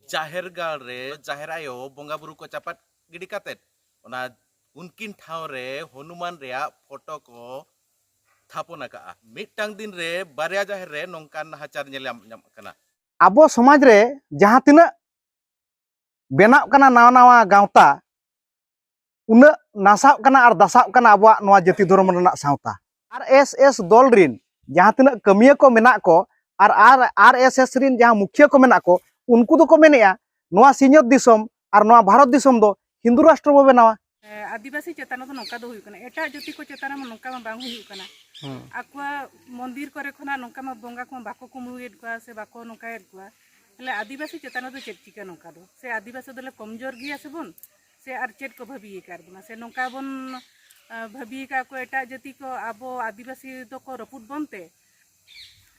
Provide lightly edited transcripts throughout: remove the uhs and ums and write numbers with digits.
जाहेर गाल रे जाहेर आयो बोंगा बुरु को चापात गिडी कातेत ओना उनकिन ठाव रे हनुमान रेया फोटो को थापन का मिटटांग दिन रे बारिया जाहेर रे नोंकान नाहाचार ᱧᱟᱢ कना ᱟᱵᱚ ᱥᱚᱢᱟᱡᱽ रे ᱡᱟᱦᱟᱸ ᱛᱤᱱᱟᱹᱜ ᱵᱮᱱᱟᱜ ᱠᱟᱱᱟ ᱱᱟᱣᱟ ᱱᱟᱣᱟ ᱜᱟᱶᱛᱟ उन्ना नासाव कना और दसाव कना आबुआ नोआ जाति धर्म रना सावता आरएसएस दल रिन जहां तिना कमिया को मेना को और आरएसएस रिन जहां मुखिया को मेना को उनको दो को मेनेया नोआ सिंहत दिसम और नोआ भारत दिसम दो हिंदू राष्ट्र बो बनावा आदिवासी चेतन तो नौका दो हुई कना एटा जाति को चेतन में नौका में बांग हुई कना आकुआ मंदिर करे खना नौका में बोंगा को बाको कुमरुएद को से बाको नौकाएद को हले आदिवासी चेतन तो चेत चिका नौका दो से आदिवासी दले कमजोर गिया से बोन से आर चेत को भाभी कर बना से नौका बन भाभी का को एटा जाति को आबो आदिवासी तो को रपुट बनते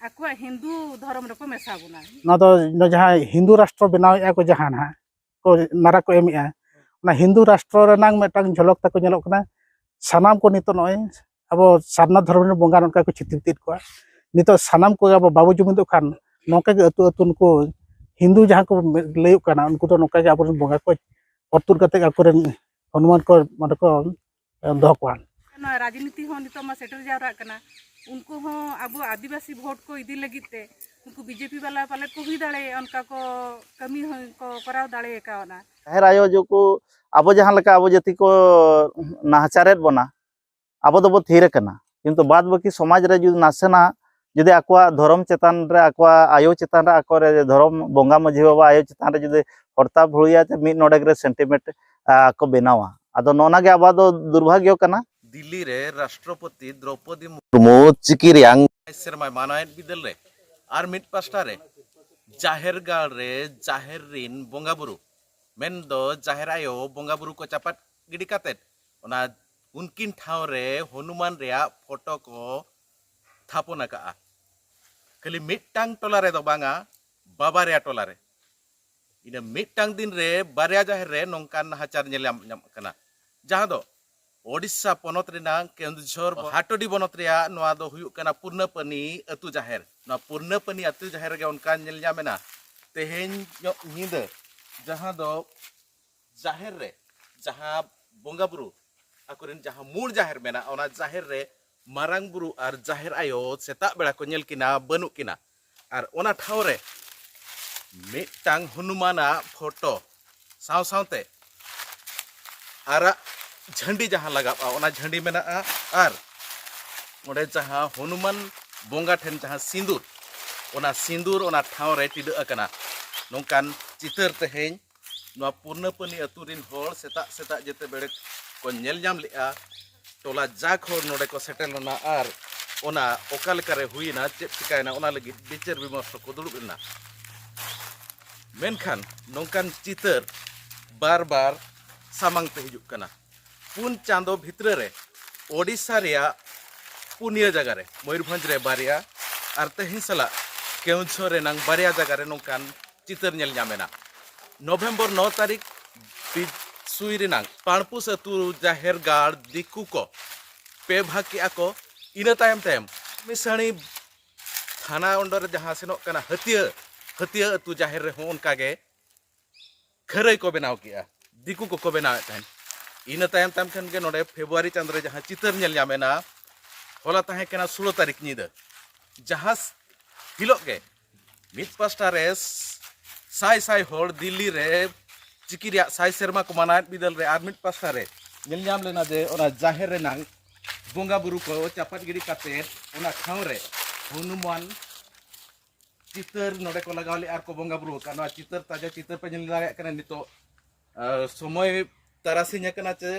आकुआ हिंदू धर्म रको मेसा बना ना तो जहां हिंदू राष्ट्र बनावे को जहां ना को नारा को एमिया ना हिंदू राष्ट्र रनांग मेटांग झलक तक नेलोक ना सानाम को नितो नय अब सारना धर्म बोंगा नका को चितित को नितो सानाम को अब बाबू जुमिन खान नौका के अतु अतुन को हिंदू जहां को लय कना उनको तो नौका के अब बोंगा को अतुर कते अकुरन हनुमान को माने को दह को ना राजनीति हो नितो मा सेटल जावरा कना उनको हो अब आदिवासी वोट को इदी लगिते उनको बीजेपी वाला पाले को हुई दाड़े उनका को कमी को कराव दाड़े कावना जाहेर आयो जो को अब जहां लका अब जाति को नाहचारेत बना अब दो थीर कना किंतु बाद बाकी समाज रे जो नासेना जुदे आकवा धर्म चेतान रे आकवा आयो चेतान रे आको रे धर्म बोंगा मझी बाबा आयो चेतान रे जुदे हरता भुड़िया ते मिड नोडेक रे सेंटीमेंट को बेनावा आदो नोना गे आबा दो दुर्भाग्य कना दिल्ली रे राष्ट्रपति द्रौपदी मुर्मू चिकी रियांग सेरमा मानायत बिदल रे आर मिट पास्टा रे जाहेर गाल रे जाहेर रिन बोंगा बुरु मेन दो जाहेर आयो बोंगा बुरु को चापात गिडी कातेत ओना उनकिन ठाव रे हनुमान रेया फोटो को थापन का खाली मिटटांग टोला रे दो बांगा बाबा रेया टोला रे इन मिटटांग दिन रे बारिया जाहेर रे नोंकान नाहाचार ᱧᱟᱢ कना जहां दो ओडिशा पनत रेना केंदुझर हाटोडी बनत रेया नोआ दो हुयुक कना पूर्णपनी अतु जाहेर ना पूर्णपनी अतु जाहेर गे उनका नेल ᱧᱟᱢᱮना तेहेन ᱧᱤᱫᱟᱹ जहां दो जाहेर रे जहां बोंगा बुरु अकुरेन जहां मूल जाहेर मेना ओना जाहेर रे मारांग बुरु और जाहेर आयो सेता बेड़ा को नेल किना बनु किना और ओना ठाव रे मिटांग हनुमाना फोटो साव सावते आरा झंडी जहां लगा ओना झंडी मेना और ओडे जहां हनुमान बोंगा ठेन जहां सिंदूर ओना ठाव रे टिड अकना नोंकान चितर तेहेन नोआ पूर्णपनी अतुरिन होर सेता सेता जेते बेड़े को नेल ᱧᱟᱢ लेआ टोला जाक होर नोडे को सेटलना और ओना ओका लेका रे हुइना चेत चिकायना ओना लगी विचार विमर्श को दुड़ुबना मेनखान नोंकान चितर बार बार सामांग पे हिजुक कना पुन चांदो भितर रे ओडिशा रेया पुनिया जगह रे मयूरभंज रे बारिया और तेहिं सला केउंझर रे नांग बारिया जगह रे नोंकान चितर नेल ᱧᱟᱢᱮना नवेम्बर 9 तारीख सुई रेनांग पाणपुस अतु जाहेर गाड़ दिकु को पे भाग के आको इना तायम तायम मिसाणी थाना अंडर जहां सेनो कना हतिया अतु जाहेर रे हो उनका गे खरई को बनाव किया दिकु को बनाव तहन इन तायम तायम खन गे नोडे फेब्रुआरी चंद्र जहां चितर नेल ᱧᱟᱢᱮना होला ताहे कना 16 तारीख ᱧᱤᱫᱟᱹ जहां हिलोग गे मिद पास्टा रे साई साई होड़ दिल्ली रे चिकिरिया साई सेरमा को मानायत बिदल रे आर मिद पास्टा रे नेल ᱧᱟᱢ लेना जे ओना जाहेर रे नांग बोंगा बुरु को चापात गिडी काते ओना ठाव रे हनुमान चितर नोडे को लगावले आर को बोंगा बुरु का चितर ताजा चितर पे नेल दारे कना नितो समय तारासिन कना चे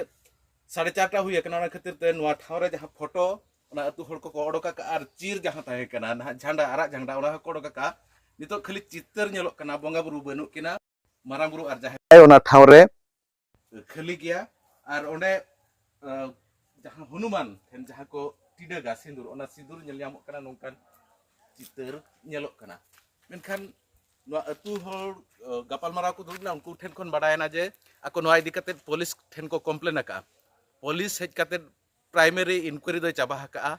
4:30 हुई कना खातिर ते नोआ ठाव रे जहां फोटो ओना अतु होड़ को ओडोका का आर चीर जहां ताहे कना ना झंडा आरा झंडा ओना को ओडोका का नितो खाली चितर नेलोक कना बोंगा बुरु बनु किना मारांग बुरु आर जाहे ओना ठाव रे खाली गया और ओंडे जहां हनुमान ठेन जहां को टिडगा सिंदूर ओना सिंदूर नेल ᱧᱟᱢᱚᱜ कना नोंकान चितर नेलोक कना मेनखान नोआ अतु होड़ गपाल माराव को दुरना उनको ठेन खन बाडायना जे आको नोआ इदी कते पुलिस ठेन को कंप्लेन का पुलिस हेज कते प्राइमरी इंक्वायरी दो चाबा का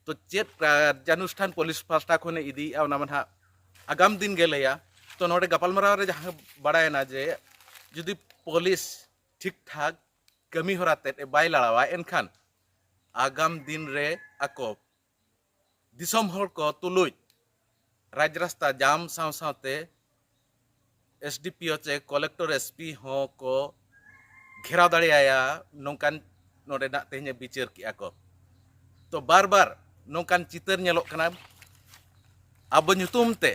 तो चेत कार्यानुष्ठान पुलिस पास्टा खने इदी ओना मानहा आगाम दिन गेलेया तो नोडे गपालमाराव रे जहां बड़ायना जे जुदी पुलिस ठीक ठाक कमी होराते बाय लड़ावा एनखान आगाम दिन रे आको दिसम हर को तुलुज राज रास्ता जाम साव सावते एसडीपीओ चे कलेक्टर एसपी हो को घेराव दाड़ेया नोंकान नोडे ना तेहने बिचार किया को तो बार बार नोंकान चितर नेलोग कना अब nyutum te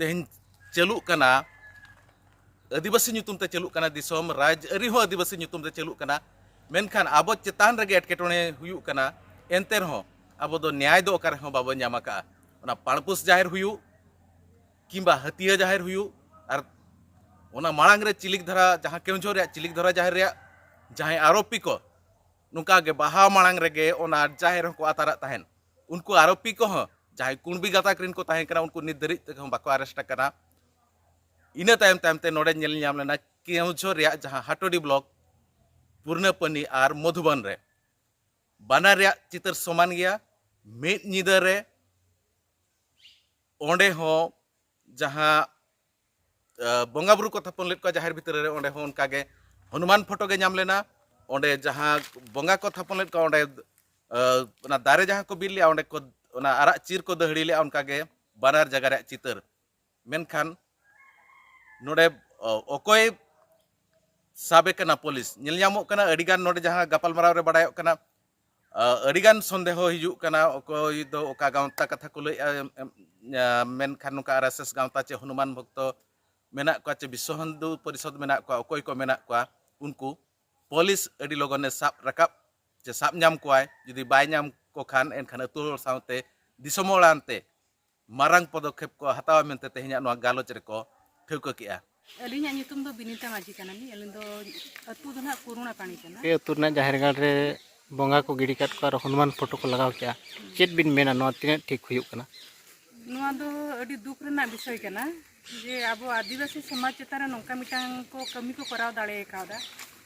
तेहन चलुक कना आदिवासी nyutum te चलुक कना दिसम राज अरी हो आदिवासी nyutum te चलुक कना मेनखान अब चेतान रगे एटकेटोने हुयुक कना एनते रहो अब दो न्याय दो ओकर हो बाबो ᱧᱟᱢ ᱟᱠᱟᱜᱼᱟ ओना पाणपुस जाहिर हुयु किंबा हतिया जाहिर हुयु और ओना मांग रे चिलिक धरा जहां केउझोर रे चिलिक धरा जाहिर रे जहां आरोपी को नुका गे बाहा मांग रे गे ओना जाहिर को आतारा तहन उनको आरोपी को हो जहां कुणबी गाताक रिन को तहन कना उनको नित दरित तक बाको अरेस्ट कना इना तायम तायम ते नोडे नेल ᱧᱟᱢ लेना केउझोर रे जहां हाटोडी ब्लॉक पूर्णपनी और मधुबन रे बाना रे चितर समान गया मेद निदा रे ओंडे हो जहां बोंगा बुरु को थापन लेट को जाहिर भितर रे ओंडे हो उनका गे हनुमान फोटो गे ᱧᱟᱢ लेना ओंडे जहां बोंगा को थापन लेट को ओंडे ना दारे जहां को बिल लिया ओंडे को ओना आरा चीर को दहड़ी लिया उनका गे बानार जगह रे चितर मेनखान नोडे ओकोय साबे कना पुलिस नेल ᱧᱟᱢᱚᱜ कना अडिगान नोडे जहां गपालमाराव रे बडायᱚᱜ कना अडिगान संदेह हिजुक कना ओकोय दो ओका गांवता कथा को लई मेनखान नुका आरएसएस गांवता चे हनुमान भक्त मेना को चे विश्व हिंदू परिषद मेना को ओकोय को मेना को उनको पुलिस अडी लगने साब रकाब चे साब ᱧᱟᱢ कोय जुदी बाय ᱧᱟᱢ को खान एनखान अतुल सावते दिसमोलानते मारंग पदक्षेप को हतावा मेनते तेह냐 ᱱᱚᱣᱟ गालोच रे को ठेउका किया अलिया नितुम दो बिनीता माझी कनानी अलिन दो अतु दो ना पुरुना पानी कना ए तुरना जाहिर गाड़ रे बोंगा को गिड़ी काट को और हनुमान फोटो को लगाव किया चेत बिन मेना नो तिने ठीक हुयुक कना नुआ दो अडी दुख रना विषय कना जे अब आदिवासी समाज चेतान नौका मिटांग को कमी को कराव दाड़े कावदा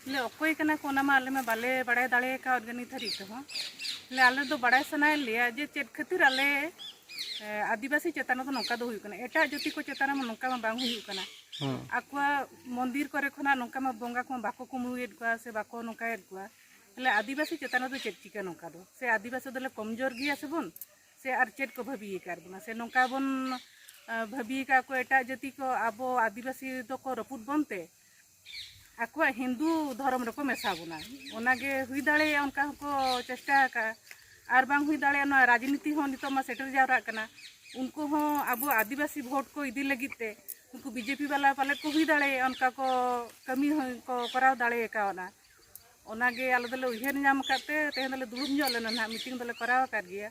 ले अकोय कना को नामा आले में बाले बड़ाय दाड़े का गनी थरी तो ले आले दो बड़ाय सनाय लिया जे चेत खातिर आले आदिवासी चेतान तो नौका दो हुयुक कना एटा जति को चेतान में नौका में बांग हुयुक कना आकुआ मंदिर करे खना नौका में बोंगा को बाको कुमुएड को से बाको नौकाएड को ले आदिवासी चेतान तो चेत चिका नौका दो से आदिवासी दले कमजोर गिया से बोन से आर चेत को भाबी कर बना से नौका बोन भाबी का को एटा जति को आबो आदिवासी तो को रपुट बनते आकुआ हिंदू धर्म रको मेसा बुना ओनागे हुई दाड़े उनका को चेष्टा का आर बांग हुई दाड़े ना राजनीति हो नितो मा सेटर जावरा कना उनको हो आबो आदिवासी वोट को इदी लगिते उनको बीजेपी वाला पाले को हुई दाड़े उनका को कमी को कराव दाड़े कावना ओनागे आलो दले उहेर ᱧᱟᱢ काते तेहन दले दुरुम ᱧᱚᱜ लेना ना मीटिंग दले कराव कर गया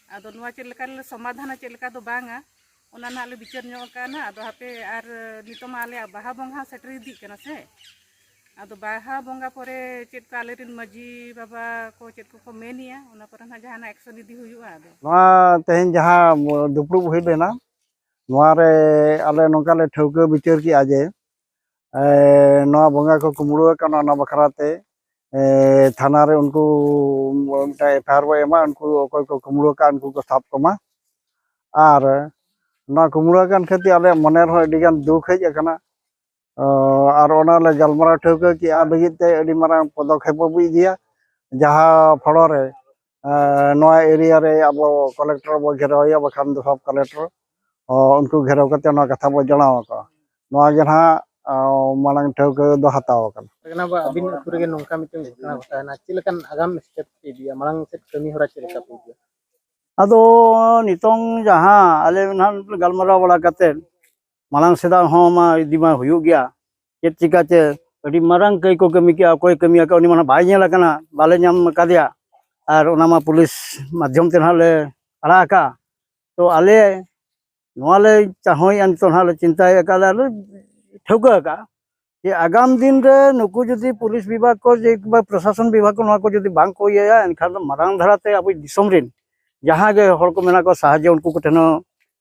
आदो नुआ चेल लेका समाधान चेल लेका दो बांगा ओना ना ले विचार ᱧᱚᱜ काना आदो हापे आर नितो मा आले बाहा बोंगा सेटर इदी कना से आदो बाहा बोंगा परे चेत का आले रिन मजी बाबा को चेत को मेनिया ओना पर ना जहाना एक्शन इदी हुयुआ आदो नवा तेहन जहां दुपड़ुब हुई लेना नवा रे आले नोका ले ठौका विचार की आजे नवा बोंगा को कुमड़ो कना ना बखराते थाना रे उनको एफआईआर बो एमा उनको ओकोय को कुमड़ो का उनको को साब कमा और ना कुमड़ो कान खती आले मने रो अडिगान दुख हेज अकना और ओना ले गलमरा ठौका की आ लगित ते अडी मारां पदक्षेप बो इदिया जहां फड़ो रे नवा एरिया रे अब कलेक्टर बो घेरावया बखान दो सब कलेक्टर उनको घेराव कते ना कथा बो जणाव को नवा गे ना मांग ठौका दो हताव कन कना बा अबिन अतुरे गे नोंका मिटिंग घटना घटाना चिलकन आगाम स्टेप इदिया मांग सेट कमी होरा चिलका पुदिया अदो नितोंग जहां आले नान गलमरा बड़ा कते मांग सेदा हो मा इदिमा हुयु गया चेत चिका चे अडी मारंग कई को कमी के कोई कमी का उनी माना बाय नेला कना बाले ᱧᱟᱢ कादिया और ओना मा पुलिस माध्यम ते नाले अड़ा का तो आले नवाले चाहोय अन तो नाले चिंताय का ठौका का ये आगाम दिन रे नुकु जदि पुलिस विभाग को जे प्रशासन विभाग को नवा को जदि बांग को या एनखान मारंग धराते अब दिसम रिन जहां गे हर को मेना को साहाय्य उनको को ठनो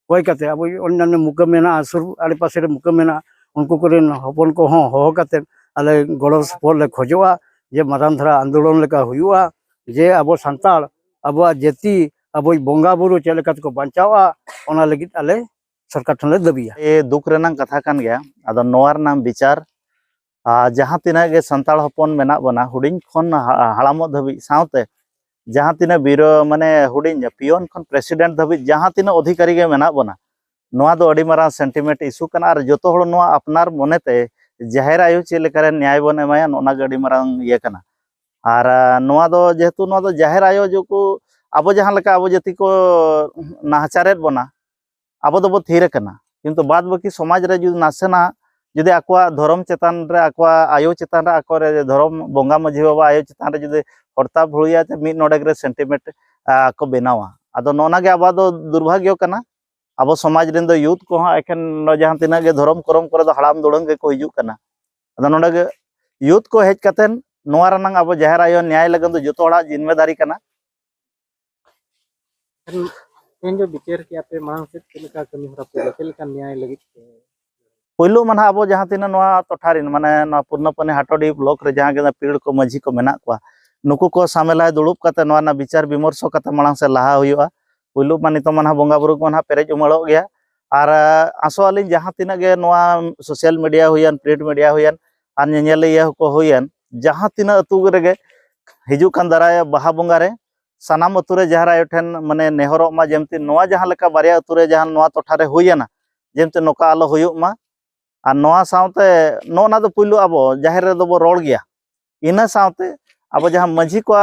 कोई कते अब अन्य मुकम मेना असुर आले पासे रे मुकम मेना उनको को रिन हपन को हो कते आले गड़ो सपोर्ट ले खोजवा जे मारंग धरा आंदोलन लेका हुयुआ जे अब संताल अब जेती अब बोंगा बुरु चेले कत को बचावा ओना लगित आले सरकार ठन ले दाबिया ये दुख रेनांग कथा कान गया आदो नोआ रनांग विचार जहाँ तिना गे संताल हपन मेना बना हुडिंग खन हालामो धाबी सावते जहाँ तिना बीरो माने हुडिंग पियोन खन प्रेसिडेंट धाबी जहाँ तिना अधिकारी गे मेना बना नोआ दो अडी मारा सेंटिमेंट इशू कना और जोतो हड़ नोआ अपनार मोनेते जाहिर आयु चे लेकारे न्याय बन एमाया नोना गे अडी मारांग ये कना और नोआ दो जेहेतु नोआ दो जाहिर आयो जो को अब जहाँ लेका अब जाति को नाहचारेत बना अब दो थीर कना किंतु बाद बाकी समाज रे जो नासेना जुदि आकवा धर्म चेतान रे आकवा आयो चेतान रे आको रे धर्म बोंगा माझी बाबा आयो चेतान रे जुदि हड़ता भुड़िया ते मिड नोडेक रे सेंटिमेंट को बनावा आदो नोना गे आबा दो दुर्भाग्य कना अब समाज रेन दो यूथ को एखन जहाँ तिना गे धर्म करम करे दो हड़ाम दुड़ंग गे को हिजु कना आदो नोडे गे यूथ को हेज कतेन नोआ रनांग अब जाहिर आयो न्याय लगन दो जोतो हड़ा जिम्मेदारी कना इन जो विचार किया पे मांग से चलका कमी हरा पे चलका न्याय लगी पहिलो माना अब जहाँ तिना नोआ टोठारिन माने नोआ पूर्णपने हाटोडी ब्लॉक रे जहाँ गे पीड़ को माझी को मेना को नुकु को सामेलाय दुड़ुब कते नोआ ना विचार विमर्श कते मांग से लाहा हुआ पहिलो माने तो माना बोंगा बुरु को ना पेरेज उमड़ो गया और आसोआलिन जहाँ तिना गे नोआ सोशल मीडिया हुयन प्रिंट मीडिया हुयन और नेनेलिया को हुयन जहाँ तिना अतु रेगे हिजु कान दाराय बाहा बोंगा रे सानाम अतु रे जहरा ठेन माने नेहरो मा जेमति नोआ जहाँ लेका बारिया अतु रे जहाँ नोआ टोठा रे हुयना जेमति नोका आलो हुयुक मा और नोआ सावते नोना दो पुइलो अब जाहिर रे दो बो रोड गया इना सावते अब जहाँ माझी को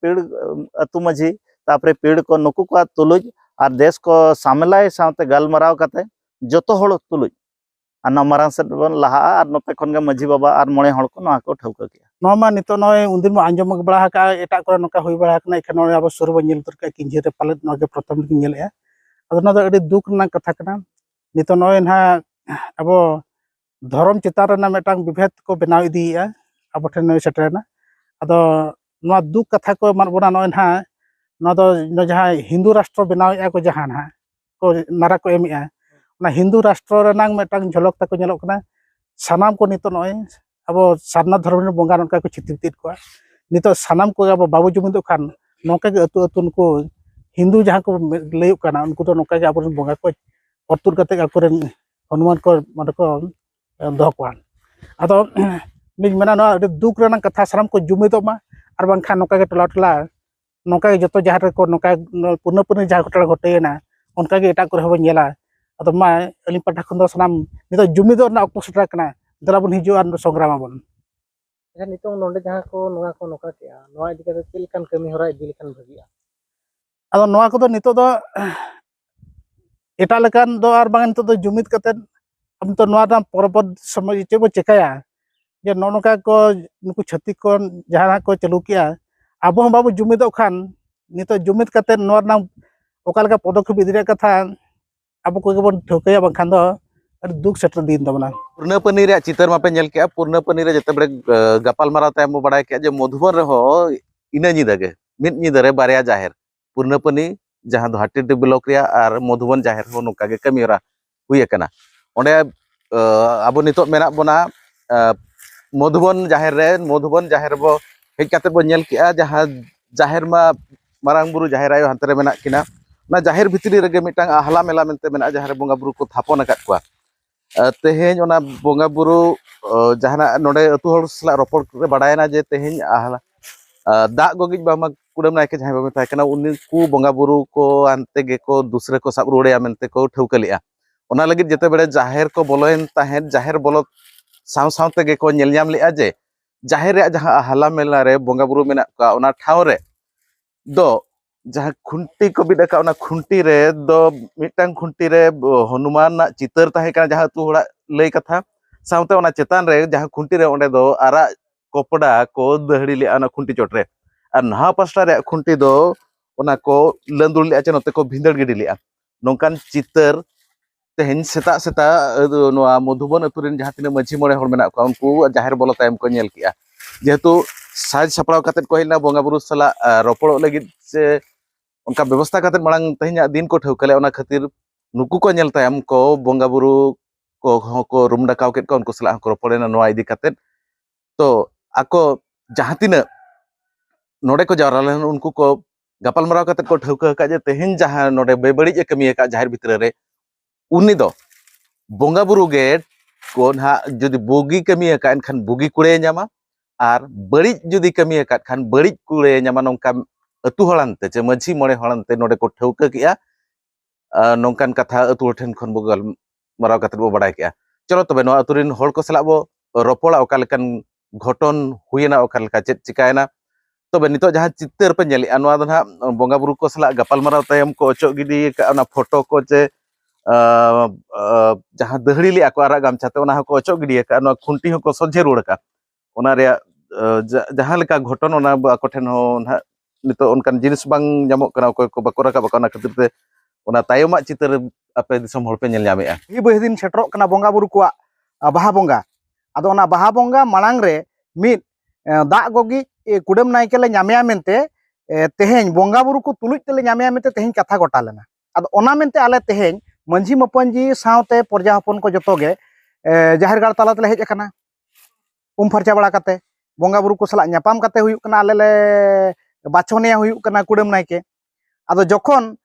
पीड़ अतु माझी तापरे पीड़ को नुकु को तुलुज और देश को सामलाय सावते गलमराव कते जतो हड़ तुलुज और ना मारांग से बन लहा और नोते खन गे माझी बाबा और मोणे हड़ को नोआ को ठौका किया नोआ मा नितो नय उनदिन मा आंजम बड़ा का एटा को नोका हुई बड़ा कना एखन नोय अब सुर बन तुर का किंजे रे पाले नोगे प्रथम की नेले अदो ना दो अडी दुख ना कथा कना नितो नोय ना अब धर्म चितार ना मेटांग विभेद को बनाव इदिया अब ठेन नोय सेटरेना अदो नोआ दुख कथा को मान बोना नोय ना नोआ दो जहाँ हिंदू राष्ट्र बनाव को जहाँ ना को नारा को एमिया ना हिंदू राष्ट्र रेनांग मेटांग झलक तक नेलोक कना सानाम को नितो नोय अब सारना धर्म बोंगा नोका को चितित को नितो सानाम को अब बाबू जुमिदो खान नोका के अतु अतु को हिंदू जहाँ को लयुक कना उनको तो नोका के अब बोंगा को अतुर कते आकुरेन हनुमान को माने को दो को अदो निज मेना नो अडी दुख रेनांग कथा सानाम को जुमिदो मा और बांखा नोका के टला टला नोका के जतो जहाँ को नोका पुनः पुनः जहाँ घटना घटेना उनका के एटा को हबो नेला अदो मा अली पठा खन दो सानाम नितो जुमिदो ना अक्तो सटा कना दला बन हिजु आन संग्राम बन अच्छा नितो नोंडे जहाँ को नोका के नोआ इदी कते चलकान कमी हरा इदी लेखान भागिया अदो नोआ को दो नितो दो एटा लेकान दो आर बांग नितो दो जुमिद कते हम तो नोआ ना परपद समय चे बो चेकाया जे नोनोका को नुकु छति को जहाँ को चलू किया अब हम बाबू जुमिदो खान नितो जुमिद कते नोआ ना ओकाल का पदक्षेप इदी कथा अब को बन ठोकया बांखान दो दुख सेटर दिन दबना पूर्णपनी रे चितर मापे नेल के पूर्णपनी रे जते बड़े गपाल मारा तायम बो बड़ाय के जे मधुबन रे हो इना निदा गे मिड निदा रे बारिया जाहिर पूर्णपनी जहां दो हाटी ब्लॉक रिया और मधुबन जाहिर हो नोका गे कमीरा हुई कना ओंडे अब नितो मेना बना मधुबन जाहिर बो हेज काते बो नेल के जहां जाहिर मा मारांग बुरु जाहिर आयो हांतरे मेना किना ना जाहिर भितरी रे मिटांग आहला मेला मेनते मेना जाहिर बोंगा बुरु को थापन अकात को तेहेज ओना बोंगा बुरु जहाना नोडे अतु हड़ सला रोपड़ रे बडायना जे तेहेज आहला दा गोगिज बामा कुडम नायके जहां बामा तायकना उनि कु बोंगा बुरु को आनते गे को दूसरे को सब रोड़े मेनते को ठौकलिया ओना लगी जते बड़े जाहिर को बोलोइन ताहेन जाहिर बोलो साव सावते गे को नेल ᱧᱟᱢ लेआ जे जाहिर रे जहां आहला मेला रे बोंगा बुरु मेना का ओना ठाव रे दो जहाँ खुंटी को बिदा का खुंटी रे दो मिटांग खुंटी रे हनुमान चितर ताहे का जहाँ तू हड़ा लय कथा सावते ओना चेतान रे जहाँ खुंटी रे ओंडे दो आरा कपड़ा को दहड़ी ले आना खुंटी चोट रे और नहा पास्टा रे खुंटी दो ओना को लंदुड़ ले आचे नते को भिंदड़ गिडी ले नोंकान चितर तेहेन सेता सेता नोआ मधुबन अतुरेन जहाँ तिना माझी मोड़े हड़ मेना को उनको जाहिर बोलो तायम को नेल किया जेहेतु साज सपड़ाव कते को हिना बोंगा बुरु सला रोपड़ो लगी से उनका व्यवस्था करते मांग तेहना दिन को ठौकले ओना खातिर नुकु को नेल तायम को बोंगा बुरु को रूम डाकाव के उनको सला को रोपड़ेना नोआ इदी करते तो आको जहाँ तिना नोडे को जावरा लेन उनको को गपाल मराव करते को ठौका का जे तेहन जहाँ नोडे बेबड़ी कमी का जाहिर भितर रे उन्नी दो बोंगा बुरु गे को ना जुदी बुगी कमी अकान खान बुगी कुड़े ᱧᱟᱢᱟ आर बड़ी जुदी कमी अकान खान बड़ी कुड़े ᱧᱟᱢᱟ नोंका अतु हलानते चे मझी मोड़े हलानते नोडे को ठौका किया नोंकान कथा अतु ठेन खन बो गलमाराव कते बो बाडाय किया चलो तबे नो अतुरिन हॉल को सला बो रोपोड़ा ओका लेकन घटन हुयना ओका लेका चेत चिकायना तबे नितो जहां चित्तर पे नेली अनवा दना बोंगा बुरु को सला गपालमाराव तायम को अचो गिडी का ना फोटो को चे जहां दहड़ी लिया को आरा गामछाते ओना को अचो गिडी का ना खुंटी हो को सोझे रोड का ओना रे जहां लेका घटन ओना आको ठेन हो ना नितो उनकान जिनिस बांग जामो कना कोय को बको रका बको ना खातिर ते ओना तायमा चित्तर आपे दिसम हॉल पे नेल ᱧᱟᱢᱮᱜᱼᱟ ही बहिदिन सेटरोक कना बोंगा बुरु को बाहा बोंगा आदो ओना बाहा बोंगा मांग रे मिद दाग गोगी कुडम नायके ले ᱧᱟᱢᱮया मेनते तेहेñ बोंगा बुरु को तुलुज तेले ᱧᱟᱢᱮया मेनते तेहेñ कथा गोटा लेना आदो ओना मेनते आले तेहेñ मंझी मपंजी सावते परजा हपन को जतोगे जाहिर गाड़ ताला तेले हेज अकना फरचा बड़ा काते बोंगा बुरु को सला ᱧᱟᱯᱟᱢ काते हुयुक कना आले ले बाछोनिया हुयुक कना कुडम नायके आदो जखन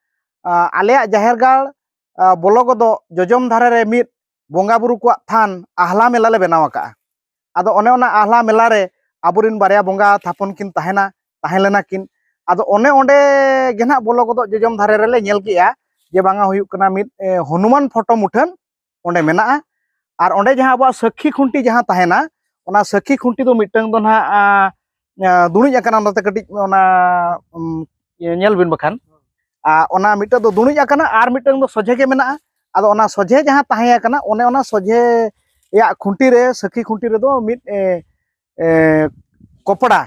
आलेया जाहिर गाड़ बोलो गदो जजम धारे रे मिद बोंगा बुरु को थान आहला मेला ले बनाव का आदो ओने ओना आहला मेला रे आबुरिन बारिया बोंगा थापन किन ताहेना ताहेलेना किन आदो ओने ओंडे गेना बोलो गदो जजम धारे रे ले नेल किया जे बांगा हुयुक कना मिद हनुमान फोटो मुठन ओंडे मेना आर ओंडे जहां अब सखी खुंटी जहां ताहेना ओना सखी खुंटी दो मिटंग दो ना दुणुज अकना नते कटिज ओना नेल बिन बखान ओना मिटो दो दुणुज अकना आर मिटंग दो सोझे के मेना आदो ओना सोझे जहां ताहे अकना ओने ओना सोझे या खुंटी रे सखी खुंटी रे दो मिद कपड़ा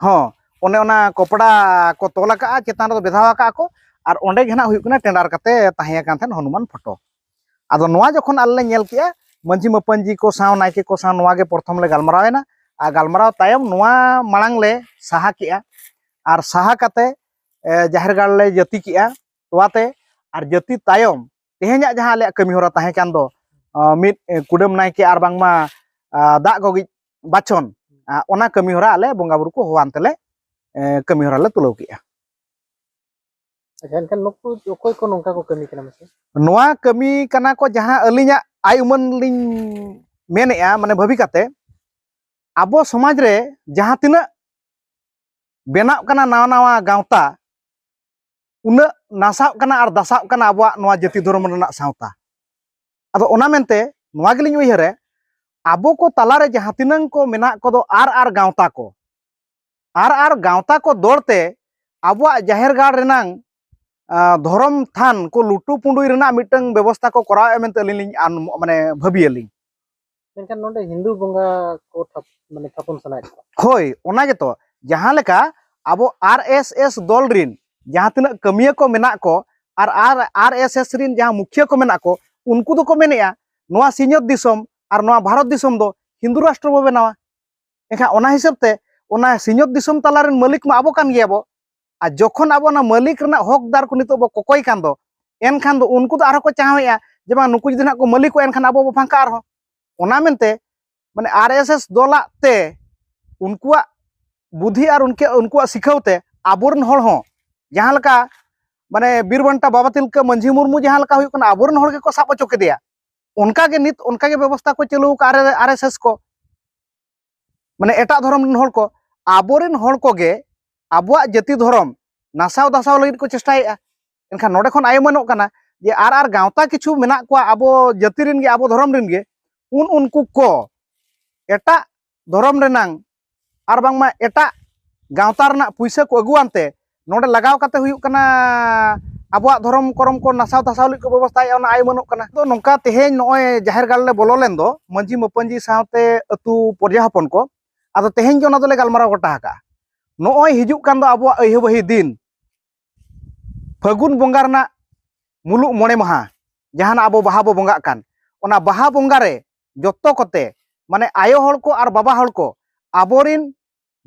हाँ ओने ओना कपड़ा को तोला का चेतान रे बेधावा का को आर ओंडे घेना हुयुक कना टेंडार काते ताहे कान थेन हनुमान फोटो आदो नोआ जखन आले नेल किया मंझी मपंजी को साव नायके को साव नोआ गे प्रथम ले गालमारावेना आ गालमाराव तायम नोआ मांग ले साहा किया आर साहा काते जाहिर गाड़ ले जति किया तोवाते आर जति तायम तेहेña जहां आले कमी होरा ताहे कान दो मिद कुडम नायके आर बांगमा दाग गोगी बाचन ओना कमी होरा आले बोंगा बुरु को होवान तेले कमी होरा ले तुलाव किया अच्छा एनखान नुकु ओकोय को नोंका को कमी कना मसे नोआ कमी कना को जहां अलिña आय उमन लिñ मेनेआ माने भाबी काते आबो समाज रे जहां तिना बेनाव कना नावा नावा गावता उना नासाव कना आर दासाव कना आबो नोआ जाति धर्म रना सावता आदो ओना मेनते नोआ गेलिñ उयहरे आबो को तालारे जहां तिनंग को मेना को दो आर गावता को दौड़ते आबो जाहिर गाड़ रेनांग धर्म थान को लुटू पुंडुई रेना मिटंग व्यवस्था को कराव एमेंते लिñ माने भाबियलिñ एनखान नोंडे हिंदू बोंगा को माने थापन सनाय होय ओना गेतो जहां लेका आबो आरएसएस दल रिन जहां तिना कमिया को मेना को आर आरएसएस रिन जहां मुखिया को मेना को उनको दो को मेनेया नोआ सिंहत दिसम आर नोआ भारत दिसम दो हिंदू राष्ट्र बो बनावा एखा ओना हिसाब ते ओना सिंहत दिसम ताला रिन मालिक मा आबो कान गियाबो आ जखन आबो ना मालिक रना हकदार को नितो बो कोकोय कान दो एनखान दो उनको दो आरो को चाहवेया जे बा नुकु जदिना को मालिक को एनखान आबो बो फांका आरो ओना मेनते माने आरएसएस दला ते उनकुआ बुद्धि और उनकुआ सिखावते आबोरन हर हो जहां लका माने बीरबंटा बाबा तिलका मंझी मुर्मू जहां लका हुयुक कना आबोरन हर के को साब अचो केदिया उनका के नित उनका के व्यवस्था को चलू का आरएसएस को माने एटा धर्म रन हर को आबोरन हर को गे आबुआ जाति धर्म नासाव दासाव लगित को चेष्टायेआ एनखान नोडे खन आयमनोक कना जे आर गावता किछु मेना को आबो जाति रिन गे आबो धर्म रिन गे उनको को एटा धर्म रेनांग आर बांगमा एटा गावता रना पैसा को अगुआनते नोडे लगाव काते हुयुक कना आबुआ धर्म करम को नासाव तासाव लिक को व्यवस्था ओना आय मनोक कना तो नोंका तेहेñ नोय जाहिर गाड़ ले बोलो लेन दो मंझी मपंजी सावते अतु परजा हपन को आदो तेहेñ जो ना दोले गालमाराव गोटा का नोय हिजुक कान दो आबुआ अहिबही दिन फागुन बोंगा रना मुलुक मोणे महा जहां आबो बाहा बो बोंगा कान ओना बाहा बोंगा रे जत्तो कोते माने आयो हड़ को आर बाबा हड़ को आबोरिन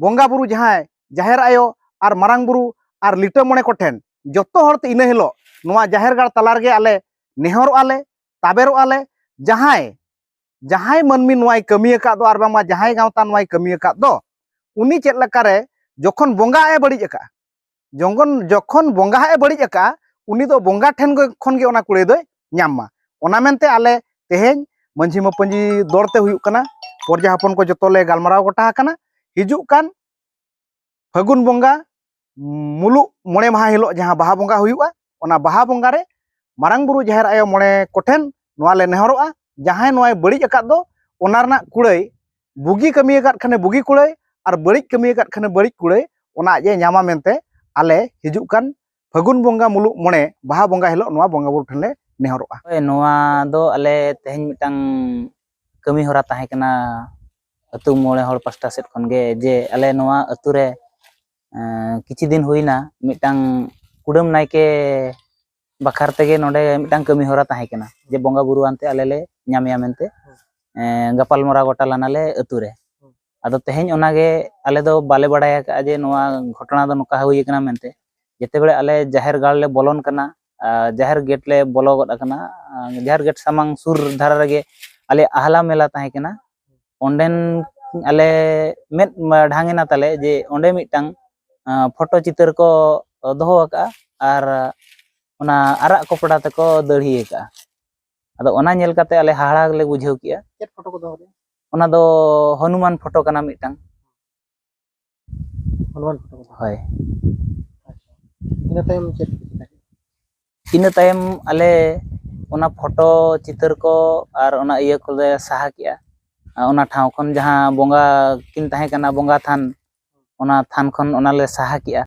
बोंगा बुरु जहां जाहिर आयो आर मारांग बुरु आर लिटा मोणे कोठेन जत्तो हड़ते इना हिलो नोआ जाहिर गाड़ तलार गे आले नेहरो आले ताबेरो आले जहां मनमी नोआय कमी का दो आर बांगा जहां गावता नोआय कमी का दो उनी चेत लकारे जखन बोंगा ए बड़ी अका जखन बोंगा ए बड़ी अका उनी दो बोंगा ठेन खन गे ओना कुड़े दो ᱧᱟᱢ ᱢᱟ ᱚᱱᱟ ᱢᱮᱱᱛᱮ ᱟᱞᱮ ᱛᱮᱦᱮᱧ ᱢᱟᱹᱡᱷᱤ ᱢᱟᱯᱟᱹᱡᱷᱤ ᱫᱚᱲᱛᱮ ᱦᱩᱭᱩᱜ ᱠᱟᱱᱟ ᱯᱚᱨᱡᱟ ᱦᱚᱯᱚᱱ ko ᱡᱚᱛᱚ ᱞᱮ ᱜᱟᱞᱢᱟᱨᱟᱣ ᱜᱚᱴᱟ ᱟᱠᱟᱱᱟ ᱦᱤᱡᱩᱜ ᱠᱟᱱ ᱯᱷᱟᱹᱜᱩᱱ ᱵᱚᱸᱜᱟ ᱢᱩᱞᱩᱜ 5 ᱢᱟᱦᱟ ᱦᱤᱞᱳᱜ ᱡᱟᱦᱟᱸ ᱵᱟᱦᱟ ᱵᱚᱸᱜᱟ ᱦᱩᱭᱩᱜᱼᱟ ᱚᱱᱟ ᱵᱟᱦᱟ ᱵᱚᱸᱜᱟ ᱨᱮ ᱢᱟᱨᱟᱝ ᱵᱩᱨᱩ ᱡᱟᱦᱮᱨ ᱟᱭᱳ ᱢᱚᱬᱮ ᱠᱚᱴᱷᱮᱱ ᱱᱚᱣᱟ ᱞᱮ ᱱᱮᱦᱚᱨᱚᱜᱼᱟ ᱡᱟᱦᱟᱸᱭ ᱱᱚᱣᱟᱭ ᱵᱟᱹᱲᱤᱡ ᱟᱠᱟᱫ ᱫᱚ ᱚᱱᱟ ᱨᱮᱱᱟᱜ ᱠᱩᱲᱟᱹᱭ ᱵᱩᱜᱤ ᱠᱟᱹᱢᱤ ᱟᱠᱟᱫ ᱠᱷᱟᱱᱮ ᱵᱩᱜᱤ ᱠᱩᱲᱟᱹᱭ ᱟᱨ ᱵᱟᱹᱲᱤᱡ ᱠᱟᱹᱢᱤ ᱟᱠᱟᱫ ᱠᱷᱟᱱᱮ ᱵᱟᱹᱲᱤᱡ ᱠᱩᱲᱟᱹᱭ ᱚᱱᱟ ᱟᱡ ᱮ ᱧᱟᱢᱟ ᱢᱮᱱᱛᱮ ᱟᱞᱮ ᱦᱤᱡᱩᱜ ᱠᱟᱱ ᱯᱷᱟᱹᱜᱩᱱ ᱵᱚᱸᱜᱟ ᱢᱩᱞᱩᱜ 5 ᱵᱟᱦᱟ ᱵᱚᱸᱜᱟ ᱦᱤᱞᱳᱜ ᱱᱚᱣᱟ ᱵᱚᱸᱜᱟ ᱵᱩᱨᱩ ᱴᱷᱮᱱ ᱞᱮ ᱱᱮᱦᱚᱨᱚᱜᱼᱟ ᱱᱚᱣᱟ ᱫᱚ ᱟᱞᱮ ᱛᱮᱦᱮᱧ ᱢᱤᱫᱴᱟᱝ ᱠᱟᱹᱢᱤ ᱦᱚᱨᱟ ᱛᱟᱦᱮᱸ ᱠᱟᱱᱟ ᱟᱹᱛᱩ ᱢᱚᱬᱮ ᱦᱚᱲ ᱯᱟᱥᱴᱟ ᱥᱮᱫ ᱠᱷᱚᱱ ᱜᱮ ᱡᱮ ᱟᱞᱮ ᱱᱚᱣᱟ ᱟᱹᱛᱩ ᱨᱮ ᱠᱤᱪᱷᱩ ᱫᱤᱱ ᱦᱩᱭᱱᱟ ᱢᱤᱫᱴᱟᱝ ᱠᱩᱰᱟᱹᱢ ᱱᱟᱭᱠᱮ ᱵᱟᱠᱷᱟᱨ ᱛᱮᱜᱮ ᱱᱚᱰᱮ ᱢᱤᱫᱴᱟᱝ ᱠᱟᱹᱢᱤ ᱦᱚᱨᱟ ᱛᱟᱦᱮᱸ ᱠᱟᱱᱟ ᱡᱮ ᱵᱚᱸᱜᱟ ᱵᱩᱨᱩ ᱟᱱᱛᱮ ᱟᱞᱮ ᱞᱮ ᱧᱟᱢᱮᱭᱟ ᱢᱮᱱᱛᱮ ᱜᱟᱯᱟᱞᱢᱟᱨᱟᱣ ᱜᱚᱴᱟ ᱞᱟᱱᱟᱞᱮ ᱟᱹᱛᱩ ᱨᱮ ᱟᱫᱚ ᱛᱮᱦᱮᱧ ᱚᱱᱟᱜᱮ ᱟᱞᱮ ᱫᱚ ᱵᱟᱞᱮ ᱵᱟᱲᱟᱭ ᱟᱠᱟᱫᱼᱟ ᱡᱮ ᱱᱚᱣᱟ ᱜᱷᱚᱴᱚᱱᱟ ᱫᱚ ᱱᱚᱝᱠᱟ ᱦᱩᱭ ᱟᱠᱟᱱᱟ ᱢᱮᱱᱛᱮ ᱡᱮᱛᱮ ᱵᱮᱲᱮ ᱟᱞᱮ ᱡᱟᱦᱮᱨ ᱜᱟᱲ ᱞᱮ ᱵᱚᱞᱚᱱ ᱠᱟᱱᱟ ᱡᱟᱦᱮᱨ ᱜᱮᱴ ᱞᱮ ᱵᱚᱞᱚ ᱜᱚᱫ ᱟᱠᱟᱱᱟ ᱡᱟᱦᱮᱨ ᱜᱮᱴ ᱥᱟᱢᱟᱝ ᱥᱩᱨ ᱫᱷᱟᱨᱟ ᱨᱮᱜᱮ ᱟᱞᱮ ᱟᱦᱞᱟ ᱢᱮᱞᱟ ᱛᱟᱦᱮᱸ ᱠᱟᱱᱟ ᱚᱸᱰᱮᱱ ᱟᱞᱮ ᱢᱮᱫ ᱰᱷᱟᱝᱮᱱᱟ ᱛᱟᱞᱮ ᱡᱮ ᱚᱸᱰᱮ ᱢᱤᱫᱴᱟᱝ ᱯᱷᱳᱴᱳ ᱪᱤᱛᱟᱹᱨ ᱠᱚ ᱫᱚᱦᱚ ᱟᱠᱟᱜᱼᱟ ᱟᱨ ᱚᱱᱟ ᱟᱨᱟᱜ ᱠᱚᱯᱲᱟ ᱛᱮᱠᱚ ᱫᱟᱹᱲᱦᱤ ᱟᱠᱟᱜᱼᱟ ᱟᱫᱚ ᱚᱱᱟ ᱧᱮᱞ ᱠᱟᱛᱮ ᱟᱞᱮ ᱦᱟᱦᱟᱲᱟᱜ ᱞᱮ ᱵᱩᱡᱷᱟᱹᱣ ᱠᱮᱜᱼᱟ ᱪᱮᱫ ᱯᱷᱳᱴᱳ ᱠᱚ ᱫᱚᱦᱚ ᱚᱱᱟ ᱫᱚ ᱦᱚᱱᱩᱢᱟᱱ ᱯᱷᱳᱴᱳ ᱠᱟᱱᱟ ᱢᱤᱫᱴᱟᱝ ᱦᱚᱱᱩᱢᱟᱱ ᱯᱷᱳᱴᱳ ᱠᱚ ᱦᱳᱭ ᱤᱱᱟᱹ ᱛᱟᱭᱚᱢ ᱪᱮᱫ ᱤᱱᱟᱹ ᱛᱟᱭᱚᱢ ᱟᱞᱮ ᱚᱱᱟ ᱯᱷᱳᱴᱳ ᱪᱤᱛᱟᱹᱨ ko ᱟᱨ ᱚᱱᱟ ᱤᱭᱟᱹ ᱠᱚᱞᱮ ᱥᱟᱦᱟ ᱠᱮᱜᱼᱟ ᱚᱱᱟ ᱴᱷᱟᱶ ᱠᱷᱚᱱ ᱡᱟᱦᱟᱸ ᱵᱚᱸᱜᱟ ᱠᱤᱱ ᱛᱟᱦᱮᱸ ᱠᱟᱱᱟ ᱵᱚᱸᱜᱟ ᱛᱷᱟᱱ ᱚᱱᱟ ᱛᱷᱟᱱ ᱠᱷᱚᱱ ᱚᱱᱟᱞᱮ ᱥᱟᱦᱟ ᱠᱮᱜᱼᱟ